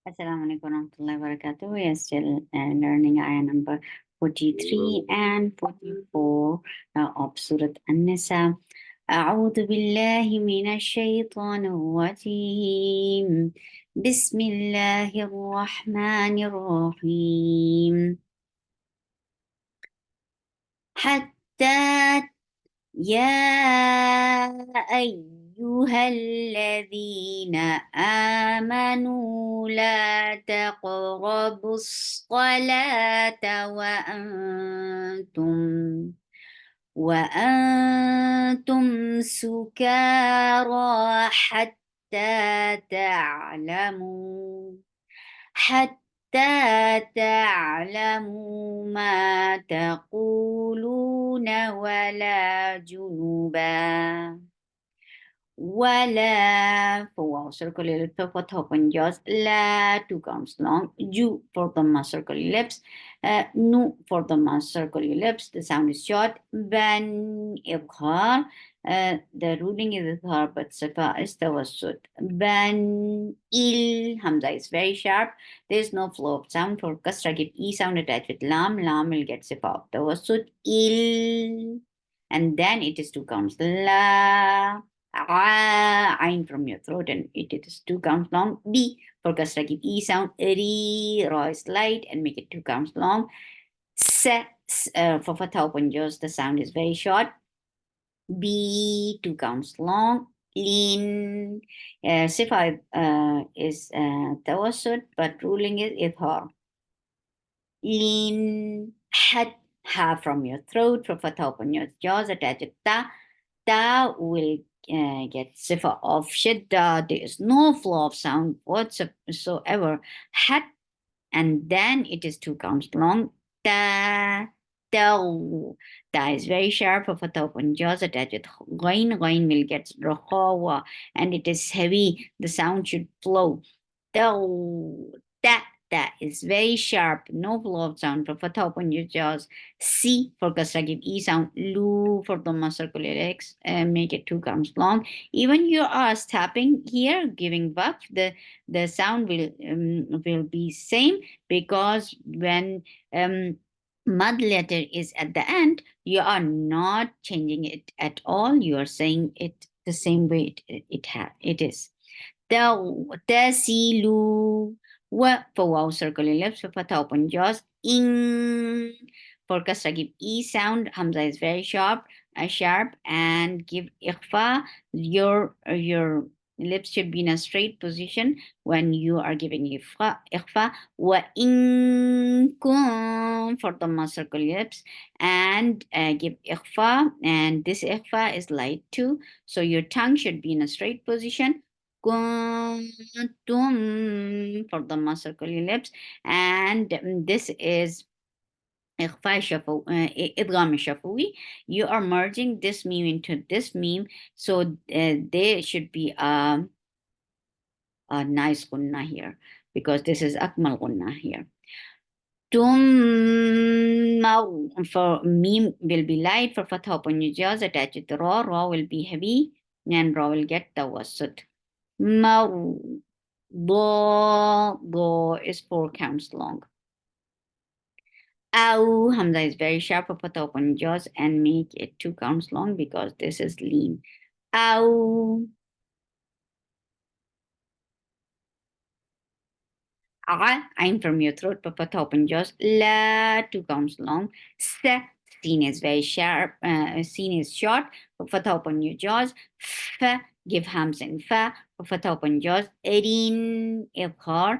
Assalamu alaikum warahmatullahi wabarakatuh. We are still learning ayah number 43 and 44 of Surah An-Nisa. أعوذ بالله من الشيطان الرجيم بسم الله الرحمن الرحيم حتى يا أيها الذين آمنوا لا تقربوا الصلاة وأنتم سكارى حتى تعلموا ما تقولون ولا for circular lips for top and jaws, la two counts long, ju for the circular lips, nu for the circular lips, the sound is short, ban ibkhar, the ruling is idhar, but safa is tawassut. Ban il, hamza is very sharp, there is no flow of sound. For kasra, give e sound attached with lam, lam will get safa. Tawassut il, and then it is two counts, la. Ain from your throat, and it is two counts long. B for kasra, give e sound. Ri, ra is light and make it two counts long. Se, for fatha open jaws, the sound is very short. B two counts long. Lin, sifa is tawassut, but ruling is idhar. Lin, had, ha from your throat. For fatha open your jaws, attach it ta. Ta will get sifa of shidda. There is no flow of sound whatsoever. Hat, and then it is two counts long. Ta, taw. Ta is very sharp of a top on jaws attached with ghain. Ghain will get rahawa, and it is heavy. The sound should flow. Taw, ta. That is very sharp, no flow of sound. For fatha open your jaws. C for kasra, give e sound. Lu for the circular legs, make it two counts long. Even you are stopping here, giving buff, the sound will be same, because when mud letter is at the end, you are not changing it at all. You are saying it the same way it is. Tasilu. Wa for wow, circular lips. For fatha open jaws. In for kasra, give e sound. Hamza is very sharp, and give ikhfa. Your lips should be in a straight position when you are giving ikhfa. Wa in kun for the circular lips, and give ikhfa. And this ikhfa is light too, so your tongue should be in a straight position. Kuntum for the circular lips, and this is إخفاء إدغام شفوي. You are merging this meme into this meme, so there should be a nice gunna here, because this is akmal gunna here. Tum for meme will be light. For fatha upon your jaws, attach it to raw. Raw will be heavy, and raw will get tawassut. Maw, do is four counts long. Ow, hamza is very sharp for the open jaws, and make it two counts long, because this is lean. Ow. Ain from your throat for the open jaws. La, two counts long. Se, seen is very sharp. Seen is short for the open your jaws. F, give hams in fa for the open jaws. Erin, ibkhar.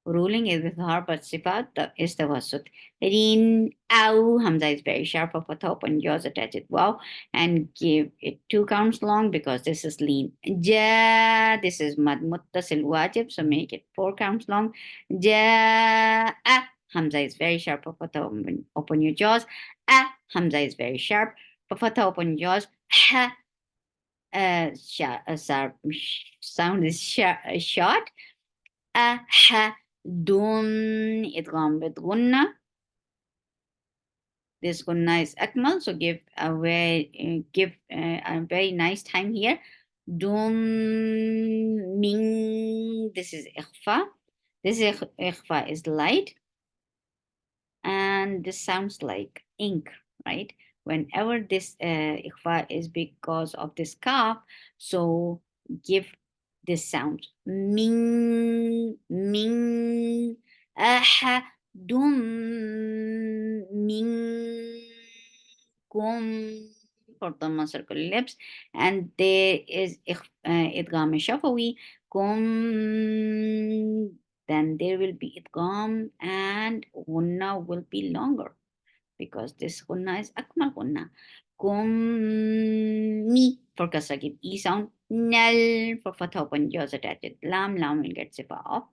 Ruling is idhar, but sifat is tawassut. Rin, au, hamza is very sharp of a top and jaws attach it wow, and give it two counts long, because this is lean. Ja, this is mad muttasil wajib, so make it four counts long. Ja, hamza is very sharp of a top, open your jaws. Hamza is very sharp of a top, open jaws. Ha, sound is short. Ha, dun idgham with gunna. This gunna is akmal, so give a very nice time here. Dum, ming. This is ikhfa. This ikhfa is light, and this sounds like ink, right? Whenever this ikhfa is because of this kaf, so give this sound ming, ming, aha, dum, ming, kum, for the circle lips, and there is idgham shafawi, kum, then there will be idgham and gunna will be longer because this gunna is akmal gunna. Kummi for kasra give e sound. Nal for fatha open jaws attached. Lam will get sifa off.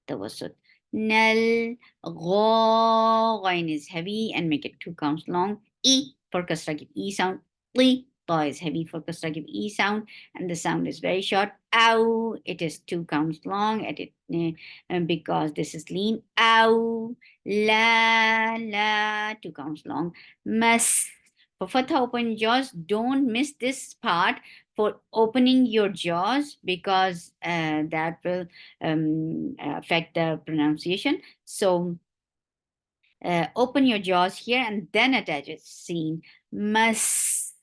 Tawassut. Nal. Ghain is heavy and make it two counts long. E for kasra give e sound. Li. Ta is heavy for kasra give e sound and the sound is very short. Ow. It is two counts long at it because this is lean. Ow. La. Two counts long. Mas. For fatha open jaws, don't miss this part for opening your jaws because that will affect the pronunciation. So open your jaws here and then attach it. Seen. Mas.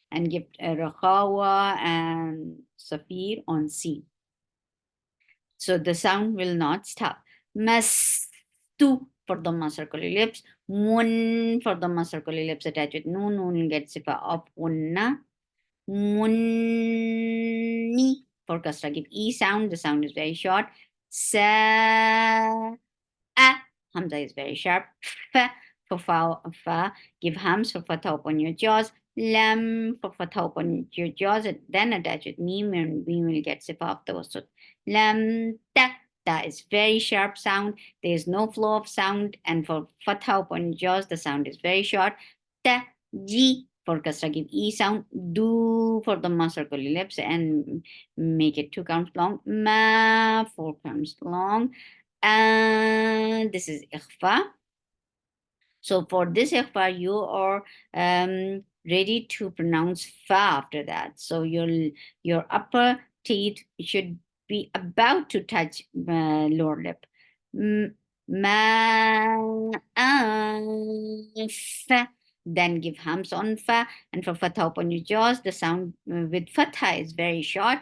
And give Rakhawa and Safir on C. So the sound will not stop. Mas. Tu for the circular lips. Mun for the circular lips attach with noon. Noon gets sifa of unna. Munni for kasra give e sound. The sound is very short. Sa. A. Hamza is very sharp. Fa for fa. Give hams for fatha upon your jaws. Lam for fatha upon your jaws. Then attach with meme and we will get sifa of the wasut. Lam ta. Ta is very sharp sound. There is no flow of sound. And for fatha upon jaws, the sound is very short. Ta. Ji for kasra give e sound. Do for the circle lips and make it two counts long. Ma four counts long. And this is ikhfa. So for this ikhfa, you are ready to pronounce fa after that. So your upper teeth should be about to touch lower lip. Ma, fa. Then give hums on fa, and for fatha upon your jaws, the sound with fatha is very short.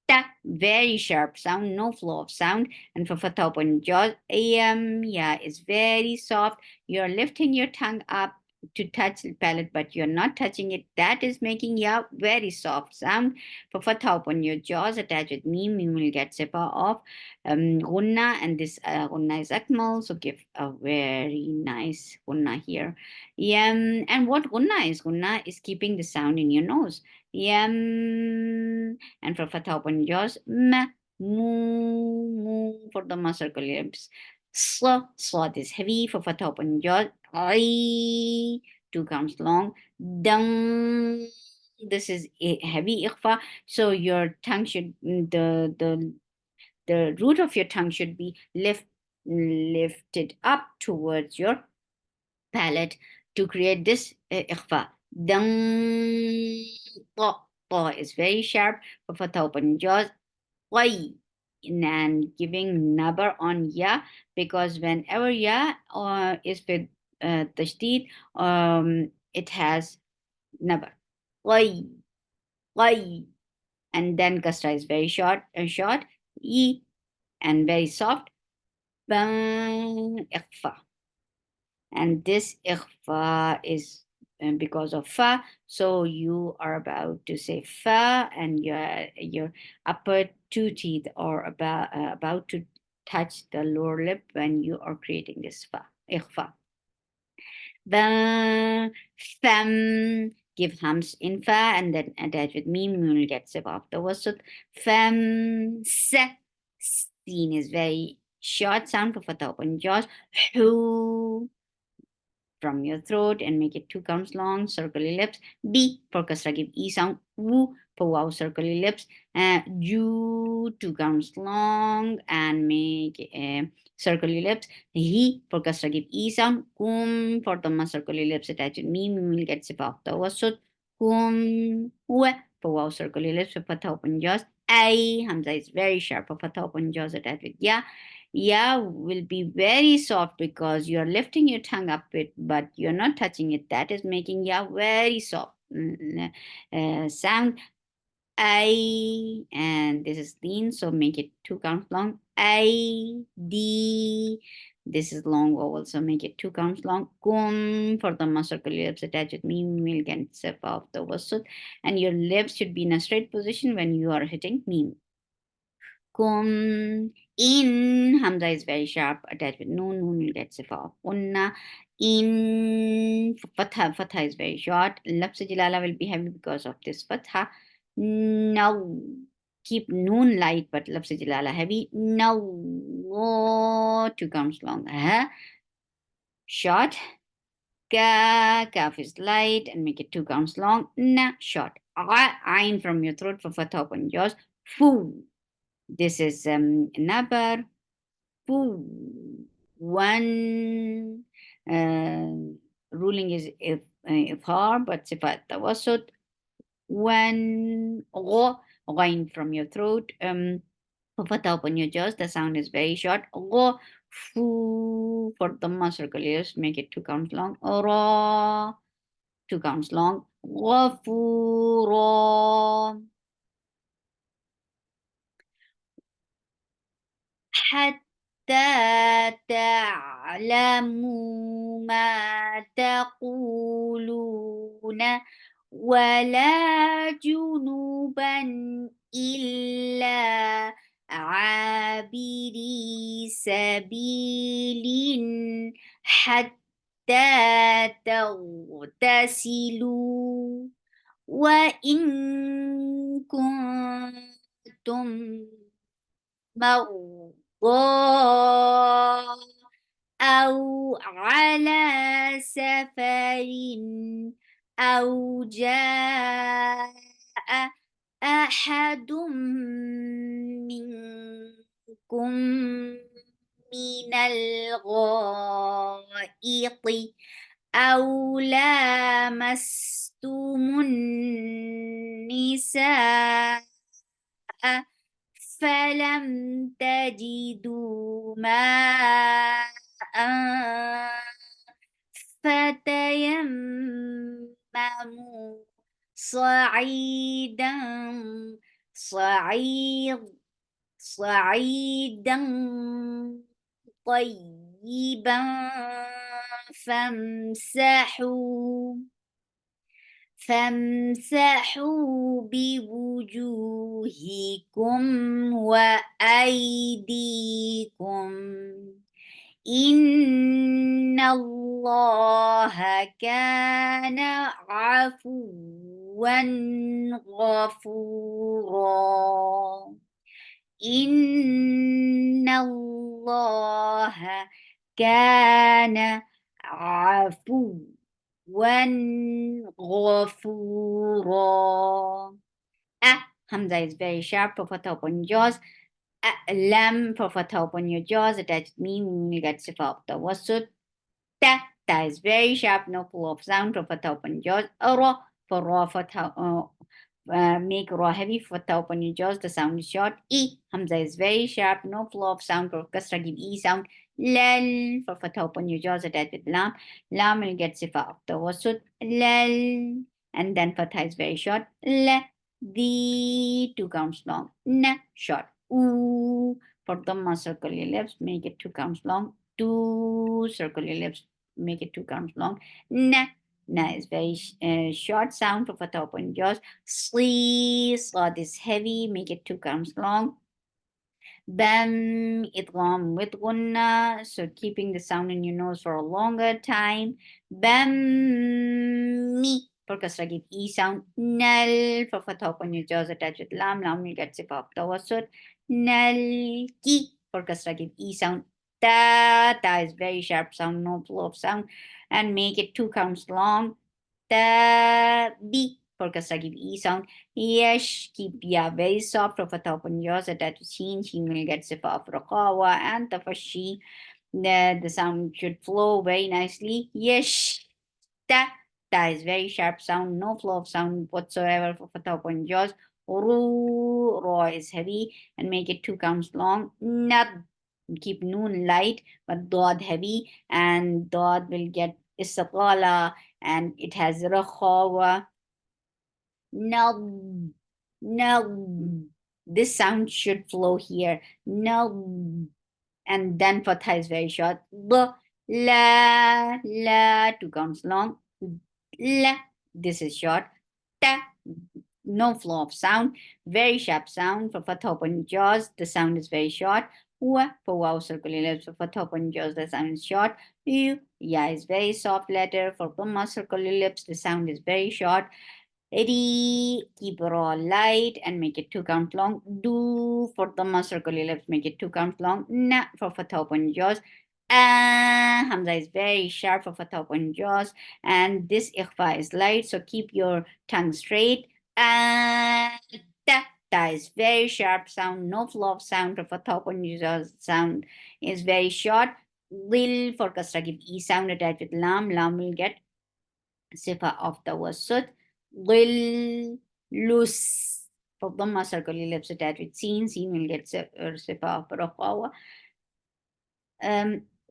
Ta, very sharp sound, no flow of sound. And for fatha upon jaws, yeah, is very soft. You're lifting your tongue up to touch the palate, but you're not touching it. That is making ya very soft sound. For fatha upon your jaws, attach with meme, you will get sipa of gunna, and this gunna is akmal, so give a very nice gunna here. And what gunna is? Gunna is keeping the sound in your nose. Yam. And for fatha open jaws, ma, mu for the circle lips. Swat is heavy for fatha open jaws. I, two counts long. Dung. This is a heavy ikhfa, so your tongue should the root of your tongue should be lifted up towards your palate to create this ikhfa. Dung. Ta is very sharp for fatha open jaws. Why? And giving nabar on ya because whenever ya is with tashdid, it has nabar. Why? And then kasra is very short, e, and very soft. Bang, ikhfa. And this ikhfa is because of fa, so you are about to say fa, and your upper two teeth are about to touch the lower lip when you are creating this fa ikhfa. Ba, fam, give hums in fa and then attach with meme, you will get sip after wasut. Fam, se, seen is very short sound for fatha open jaws. Hu, from your throat and make it two counts long, circle lips. B for kasra, give E sound. Woo for wow, circle lips. Ju, two counts long and make circle lips. He for kasra, give E sound. For the circle lips attached with me will get sip off the wasut. Kum, we for wow, circle your lips, for fatha, open your jaws. I, Hamza is very sharp, for fatha, open your jaws, attached with ya. Ya will be very soft because you're lifting your tongue up it, but you're not touching it. That is making ya very soft sound. I, and this is thin, so make it 2 counts long. I, D, this is long vowel, so make it 2 counts long. Kum, for the circle lips attached with meme, will get sip off the wasut, and your lips should be in a straight position when you are hitting meme. Kum, in, Hamza is very sharp, attached with noon will get sip off. Unna, in, fatha is very short. Lafz jilala will be heavy because of this fatha. Now, keep noon light, but lafz jilala heavy. Now, oh, 2 counts long. Short. Kaf is light and make it 2 counts long. Na, short. Ain from your throat for fatha open jaws. Foo. This is nabar. Foo. One ruling is if hard, but sifat tawasut. One gho, going from your throat. Fatha open your jaws. The sound is very short. Gho, foo, for the circle ears, make it 2 counts long. Ra, 2 counts long. غفورا حتى تعلموا ما تقولون ولا جنوبا إلا عابري سبيل حتى تغتسلوا وإن كنتم مرضى أو على سفر أو جاء أحد منكم من الغائط أو لامستم النساء فلم تجدوا ماء فتيمموا صعيدا صعيدا طيبا فامسحوا بوجوهكم وأيديكم إن الله كان عفوا غفورا إن الله كان عفوا غفورا. Hamza is very sharp. For fatha open jaws. Lam for fatha open your jaws. Attached meme you get sifa of the wasut. Ta is very sharp. No pull off sound. For fatha open jaws. Ra for raw fatha. Make raw heavy for fatha open your jaws. The sound is short. E Hamza is very sharp. No flow of sound. For kasra give e sound. Lal for fatha open your jaws. Attached with lam. Lam will get sifa of the wasut. Lal. And then fatha is very short. La. The 2 counts long. Na short. Ooh. For dhamma circle your lips. Make it 2 counts long. Two circle your lips. Make it 2 counts long. Na. Na is very short sound for fatha open jaws. Sli. Slot is heavy. Make it 2 counts long. Bam, idgham with gunna, so keeping the sound in your nose for a longer time. Bam, mi, for kasra give e sound. Nal, for fatha open your jaws attached with lam, lam will get sip of tawassut. Nal, ki, for kasra give e sound. Ta is very sharp sound, no flow of sound, and make it 2 counts long. Ta, bi, for kasra give e sound. Yes, keep ya very soft for fatha open jaws attached to sheen. Sheen will get sifa of raqawa and tafashi. The sound should flow very nicely. Yes, ta Ta is very sharp sound, no flow of sound whatsoever for fatha upon jaws. Ru, ro is heavy and make it 2 counts long. Not keep noon light, but dod heavy, and dod will get istiqala, and it has rakhawa. No, no. This sound should flow here. No, and then fatha is very short. B, la, 2 counts long. La, this is short. Ta, no flow of sound, very sharp sound for fatha open jaws. The sound is very short. Wa, for wow circular lips, for fatha open jaws, the sound is short. U, ya is very soft letter. For dhamma circular lips, the sound is very short. Ri, keep it all light and make it 2 count long. Do, for dhamma circular lips, make it 2 counts long. Na, for fatha open jaws. Hamza is very sharp for fatha open jaws, and this ikhfa is light, so keep your tongue straight. Ta, ta is very sharp sound, no flow of sound for fatha open jaws. Sound is very short. Lil, for kasra, give e sound attached with lam. Lam will get sifa of the wasut. Lil, loose, for dhamma circular lips attached with seen. Seen will get sifa of rafawa.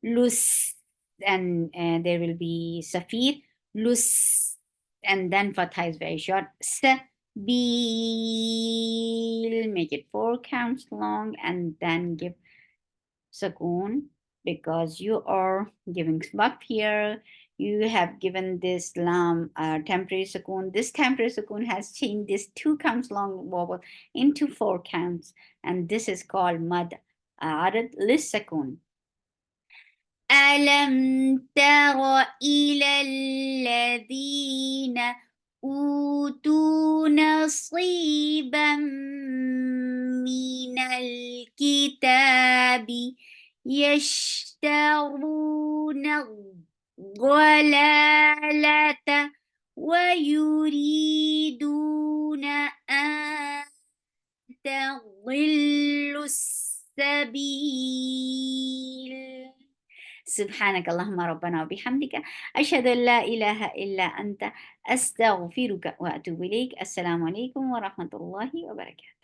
Loose, and there will be safir, loose, and then fatha is very short. Sabil, make it 4 counts long, and then give sakoon, because you are giving sabak here. You have given this lam temporary sakoon. This temporary sakoon has changed this 2 counts long vowel into 4 counts, and this is called mad arad lis sakoon. ألم تر إلى الذين أوتوا نصيبا من الكتاب يشترون الضلالة ويريدون أن تضلوا السبيل. سبحانك اللهم ربنا وبحمدك أشهد أن لا إله إلا أنت أستغفرك وأتوب إليك. السلام عليكم ورحمة الله وبركاته.